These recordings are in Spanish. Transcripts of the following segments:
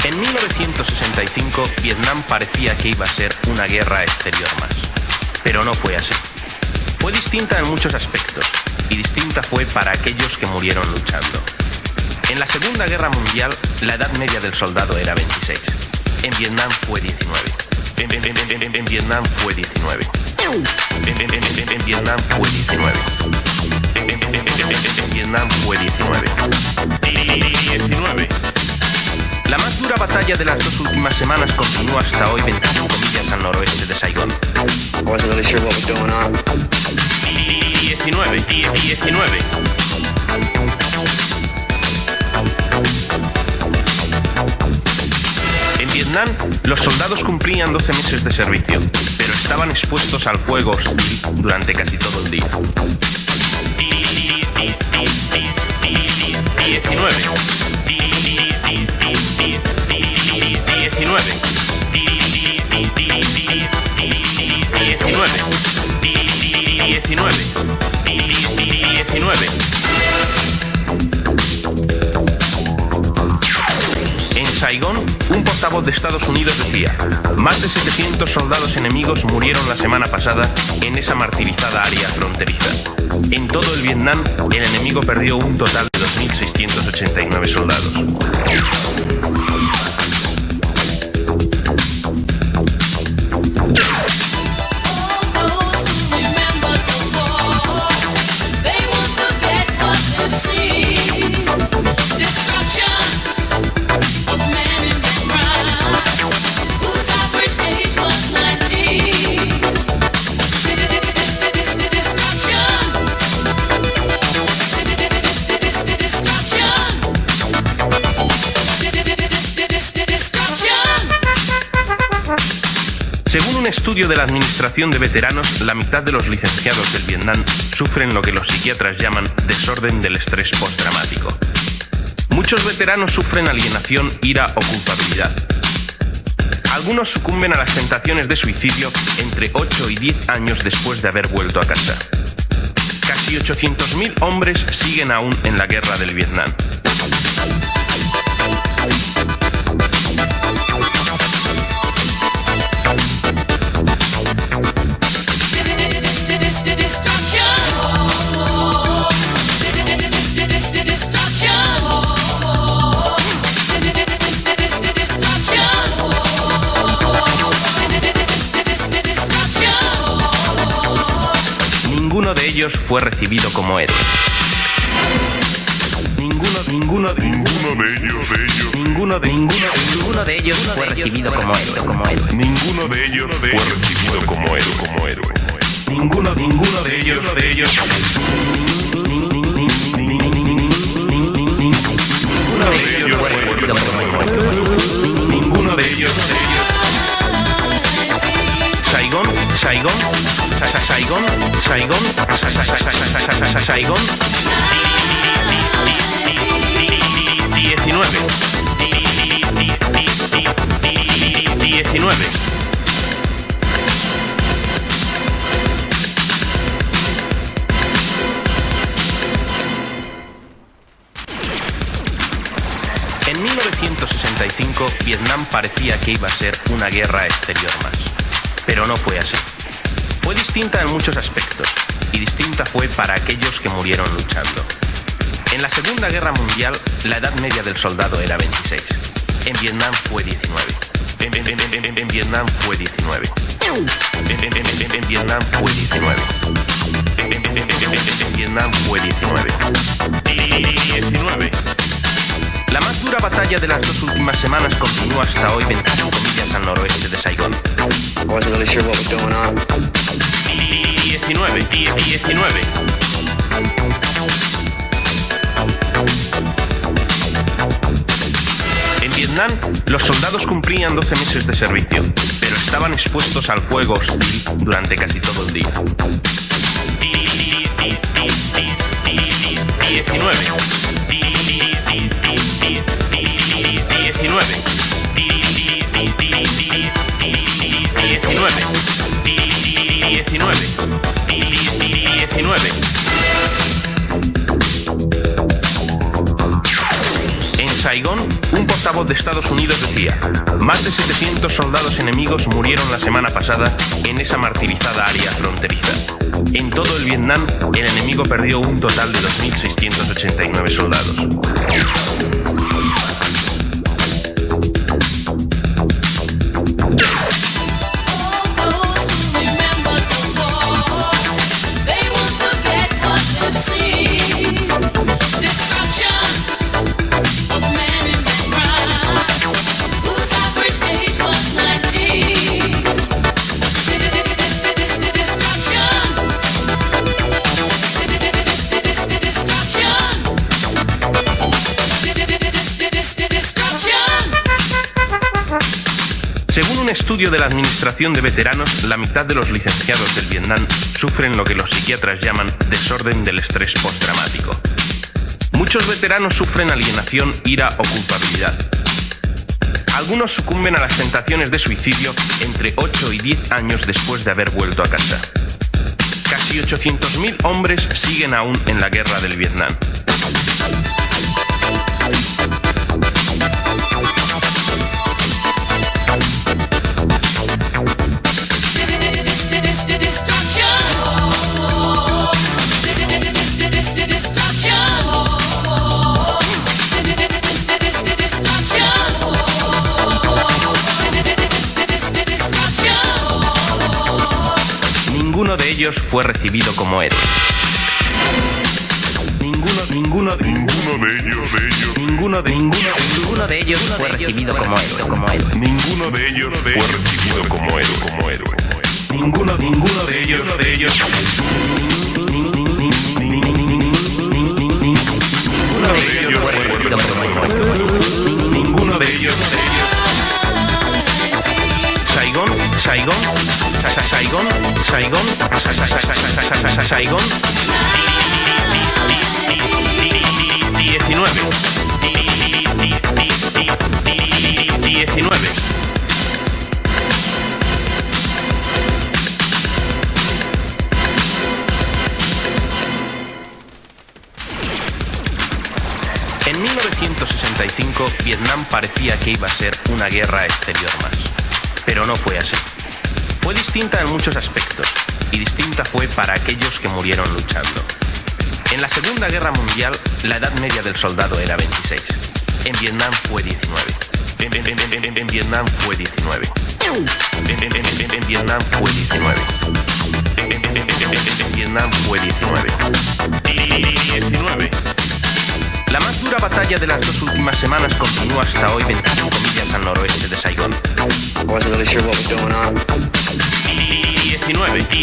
En 1965, Vietnam parecía que iba a ser una guerra exterior más, pero no fue así. Fue distinta en muchos aspectos, y distinta fue para aquellos que murieron luchando. En la Segunda Guerra Mundial, la edad media del soldado era 26. En Vietnam fue 19. En Vietnam fue 19. En Vietnam fue 19. En Vietnam fue 19. 19. La más dura batalla de las dos últimas semanas continúa hasta hoy 25 millas al noroeste de Saigón. 19. En Vietnam, los soldados cumplían 12 meses de servicio, pero estaban expuestos al fuego hostil durante casi todo el día. 19. En Saigón, un portavoz de Estados Unidos decía: más de 700 soldados enemigos murieron la semana pasada en esa martirizada área fronteriza. En todo el Vietnam, el enemigo perdió un total de 2.689 soldados. Según un estudio de la Administración de Veteranos, la mitad de los licenciados del Vietnam sufren lo que los psiquiatras llaman desorden del estrés postraumático. Muchos veteranos sufren alienación, ira o culpabilidad. Algunos sucumben a las tentaciones de suicidio entre 8 y 10 años después de haber vuelto a casa. Casi 800.000 hombres siguen aún en la guerra del Vietnam. Ninguno de ellos fue recibido como héroe. Ninguno de ellos fue recibido como héroe. Ninguno de ellos fue recibido como héroe. Ninguno de ellos. Ninguno de ellos. Saigón. 19. En 1965, Vietnam parecía que iba a ser una guerra exterior más, pero no fue así. Fue distinta en muchos aspectos, y distinta fue para aquellos que murieron luchando. En la Segunda Guerra Mundial, la edad media del soldado era 26. En Vietnam fue 19. En Vietnam fue 19. En Vietnam fue 19. En Vietnam fue 19. 19. La más dura batalla de las dos últimas semanas continúa hasta hoy 25 millas al noroeste de Saigón. 19. En Vietnam, los soldados cumplían 12 meses de servicio, pero estaban expuestos al fuego hostil durante casi todo el día. 19. En Saigón, un Un portavoz de Estados Unidos decía: más de 700 soldados enemigos murieron la semana pasada en esa martirizada área fronteriza. En todo el Vietnam, el enemigo perdió un total de 2.689 soldados. Según un estudio de la Administración de Veteranos, la mitad de los licenciados del Vietnam sufren lo que los psiquiatras llaman desorden del estrés postraumático. Muchos veteranos sufren alienación, ira o culpabilidad. Algunos sucumben a las tentaciones de suicidio entre 8 y 10 años después de haber vuelto a casa. Casi 800.000 hombres siguen aún en la guerra del Vietnam. Ninguno de ellos fue recibido como héroe. Ninguno de ellos fue recibido como héroe. Ninguno de ellos fue recibido como héroe. Ninguno de ellos. Saigón. 19. En 1965, Vietnam parecía que iba a ser una guerra exterior más, pero no fue así. Fue distinta en muchos aspectos, y distinta fue para aquellos que murieron luchando. En la Segunda Guerra Mundial, la edad media del soldado era 26. En Vietnam fue 19. En Vietnam fue 19. En Vietnam fue 19. En Vietnam fue 19. 19. La más dura batalla de las dos últimas semanas continúa hasta hoy 25 millas al noroeste de Saigón. 19.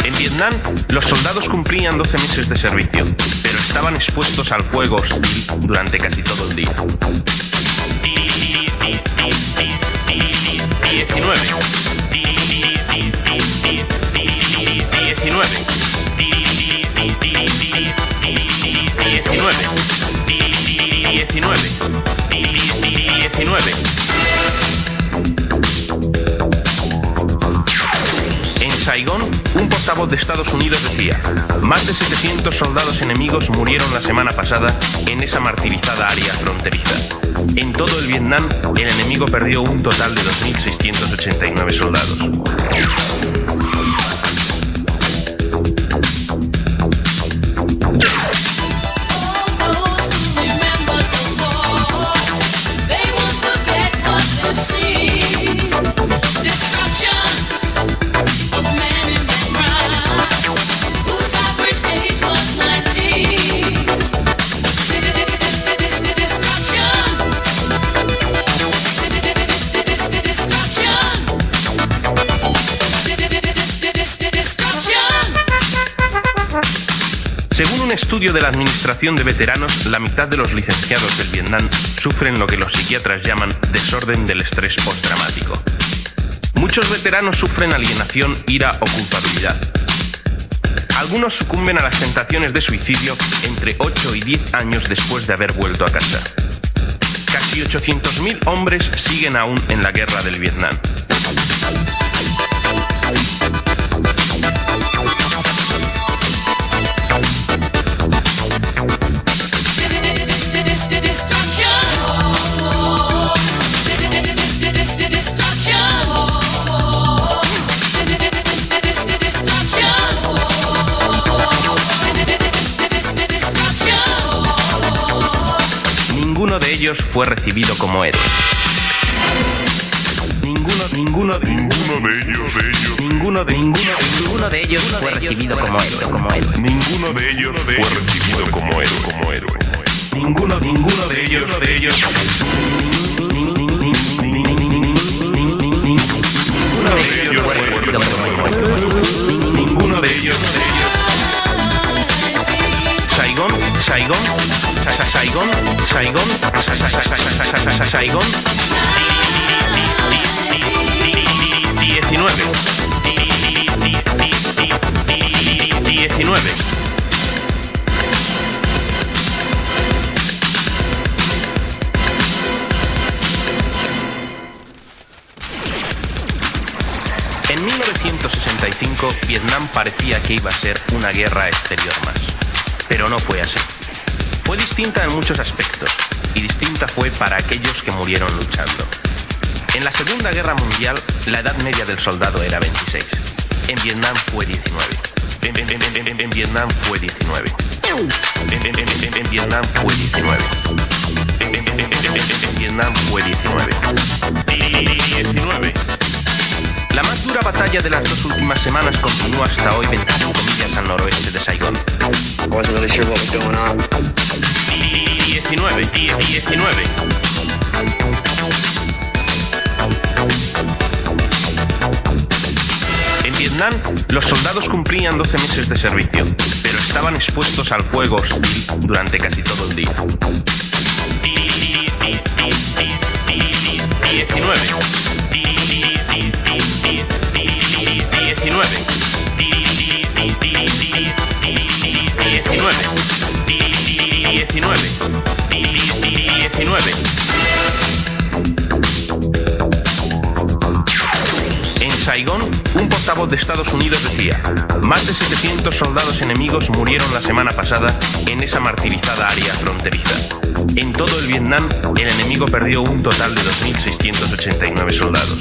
En Vietnam, los soldados cumplían 12 meses de servicio, pero estaban expuestos al fuego hostil durante casi todo el día. 19. En Saigón, un portavoz de Estados Unidos decía: más de 700 soldados enemigos murieron la semana pasada en esa martirizada área fronteriza. En todo el Vietnam, el enemigo perdió un total de 2.689 soldados. Según un estudio de la Administración de Veteranos, la mitad de los licenciados del Vietnam sufren lo que los psiquiatras llaman desorden del estrés postraumático. Muchos veteranos sufren alienación, ira o culpabilidad. Algunos sucumben a las tentaciones de suicidio entre 8 y 10 años después de haber vuelto a casa. Casi 800.000 hombres siguen aún en la guerra del Vietnam. ellos fue recibido como héroe. Ninguno de ellos fue recibido como héroe. Ninguno de ellos fue recibido como héroe. Ninguno de ellos. Ninguno de ellos. Saigón. 19. En 1965, Vietnam parecía que iba a ser una guerra exterior más, pero no fue así. Fue distinta en muchos aspectos, y distinta fue para aquellos que murieron luchando. En la Segunda Guerra Mundial, la edad media del soldado era 26. En Vietnam fue 19. En Vietnam fue 19. En Vietnam fue 19. En Vietnam fue 19. 19. La más dura batalla de las 2 últimas semanas continúa hasta hoy 25 millas al noroeste de Saigón. 19. En Vietnam, los soldados cumplían 12 meses de servicio, pero estaban expuestos al fuego hostil durante casi todo el día. 19. En Saigón, un portavoz de Estados Unidos decía: más de 700 soldados enemigos murieron la semana pasada en esa martirizada área fronteriza. En todo el Vietnam, el enemigo perdió un total de 2.689 soldados.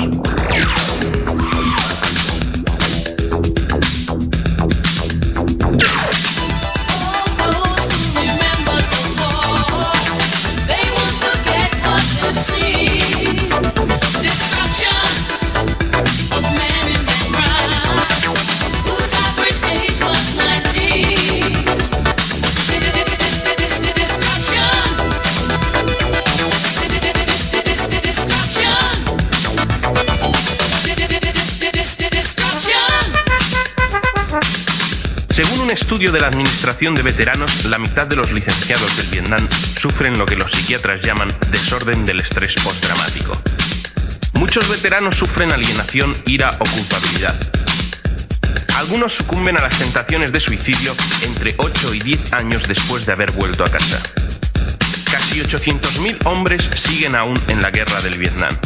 Según un estudio de la Administración de Veteranos, la mitad de los licenciados del Vietnam sufren lo que los psiquiatras llaman desorden del estrés postraumático. Muchos veteranos sufren alienación, ira o culpabilidad. Algunos sucumben a las tentaciones de suicidio entre 8 y 10 años después de haber vuelto a casa. Casi 800.000 hombres siguen aún en la guerra del Vietnam.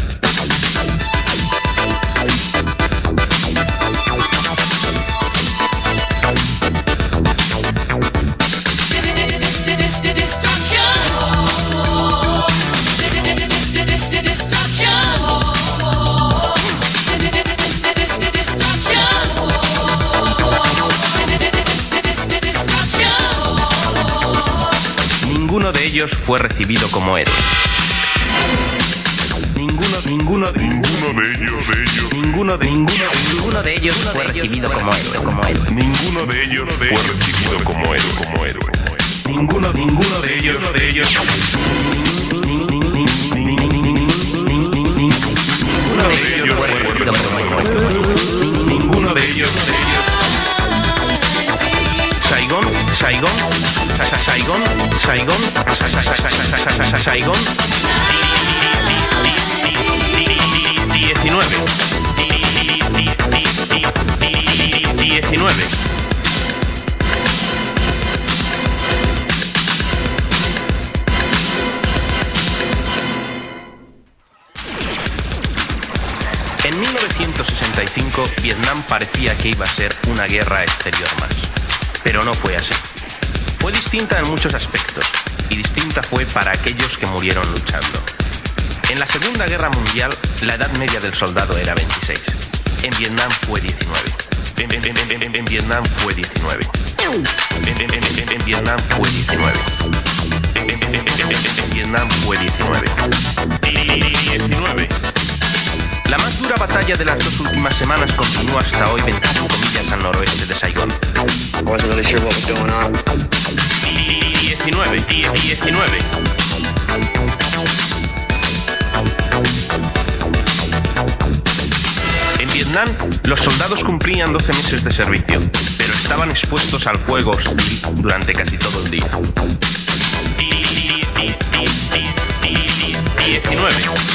Ninguno de ellos fue recibido como héroe. Ninguno de ellos fue recibido como héroe. Ninguno de ellos fue recibido como héroe. Ninguno de ellos. Ninguno de ellos. Saigón. 19. En 1965, Vietnam parecía que iba a ser una guerra exterior más, pero no fue así. Fue distinta en muchos aspectos, y distinta fue para aquellos que murieron luchando. En la Segunda Guerra Mundial, la edad media del soldado era 26. En Vietnam fue 19. En Vietnam fue 19. En Vietnam fue 19. En Vietnam fue 19. 19. La más dura batalla de las 2 últimas semanas continúa hasta hoy 25 millas al noroeste de Saigón. 19. En Vietnam, los soldados cumplían 12 meses de servicio, pero estaban expuestos al fuego hostil durante casi todo el día. 19.